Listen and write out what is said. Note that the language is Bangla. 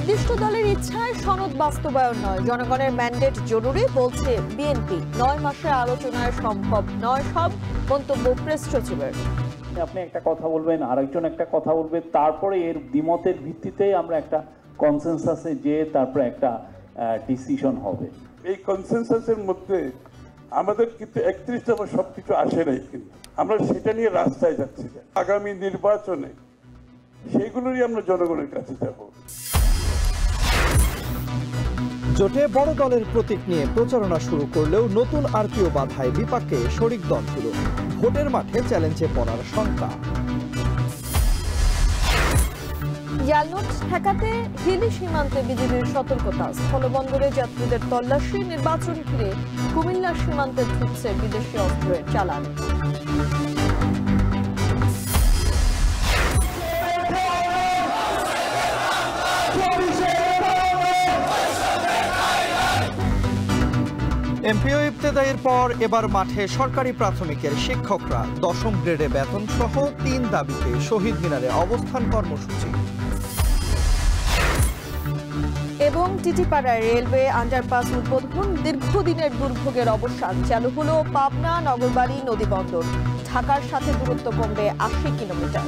নির্দিষ্ট দলের ইচ্ছায় সনদ বাস্তবায়ন নয়, জনগণের ম্যান্ডেট জরুরি বলছে বিএনপি। 9 মাসের আলোচনায় সম্ভব নয় সব, মন্তব্য প্রেস সচিবের। আপনি একটা কথা বলবেন, আরেকজন একটা কথা বলবে, তারপরে এর দ্বিমতের ভিত্তিতে আমরা একটা কনসেনসাসে যে তারপরে একটা ডিসিশন হবে। এই কনসেনসাসের মধ্যে আমাদের কিন্তু 31 দফা সবকিছু আসে নাই, কিন্তু আমরা সেটা নিয়ে রাস্তায় যাচ্ছি। আগামী নির্বাচনে সেগুলোরই আমরা জনগণের কাছে যাব। জোটে বড় দলের প্রতীক নিয়ে প্রচারণা শুরু করলেও নতুন আরপিও বাধায় বিপাকে শরিক দলগুলো। ভোটের মাঠে চ্যালেঞ্জে পড়ার শঙ্কা। জালনোট ঠেকাতে হিলি সীমান্তে বিজিবির সতর্কতা, স্থলবন্দরে যাত্রীদের তল্লাশি, নির্বাচন ঘিরে কুমিল্লা সীমান্তে ঢুকছে বিদেশি অস্ত্রের চালান। এমপিও ইবতেদাইয়ের পর এবার মাঠে সরকারি প্রাথমিকের শিক্ষকরা। 10ম গ্রেডে বেতন সহ 3 দাবিতে শহীদ মিনারে অবস্থান কর্মসূচি। এবং টিটিপাড়ায় রেলওয়ে আন্ডারপাস উদ্বোধন, দীর্ঘদিনের দুর্ভোগের অবসান। চালু হলো পাবনা নগরবাড়ি নদী বন্দর, ঢাকার সাথে দূরত্ব কমবে 80 কিলোমিটার।